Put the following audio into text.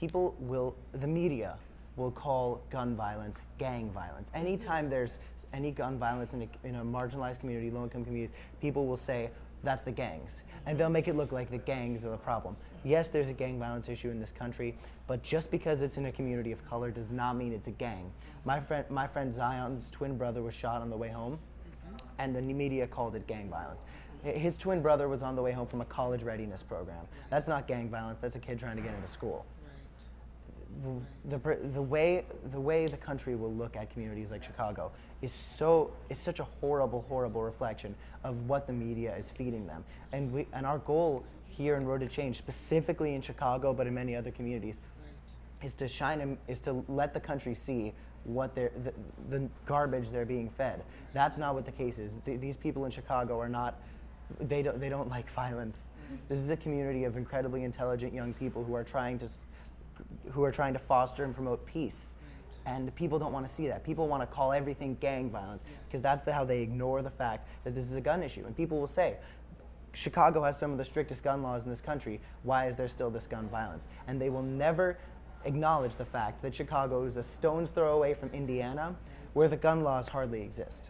the media will call gun violence gang violence. Anytime there's any gun violence in a marginalized community, low-income communities, people will say, that's the gangs. And they'll make it look like the gangs are the problem. Yes, there's a gang violence issue in this country, but just because it's in a community of color does not mean it's a gang. My friend Zion's twin brother was shot on the way home, and the media called it gang violence. His twin brother was on the way home from a college readiness program. That's not gang violence, that's a kid trying to get into school. The way the country will look at communities like Chicago is such a horrible reflection of what the media is feeding them. And our goal here in Road to Change, specifically in Chicago, but in many other communities, is to let the country see what the garbage they're being fed. That's not what the case is. These people in Chicago are not. They don't like violence. This is a community of incredibly intelligent young people who are trying to foster and promote peace. And people don't want to see that. People want to call everything gang violence because that's how they ignore the fact that this is a gun issue. And people will say, Chicago has some of the strictest gun laws in this country. Why is there still this gun violence? And they will never acknowledge the fact that Chicago is a stone's throw away from Indiana, where the gun laws hardly exist.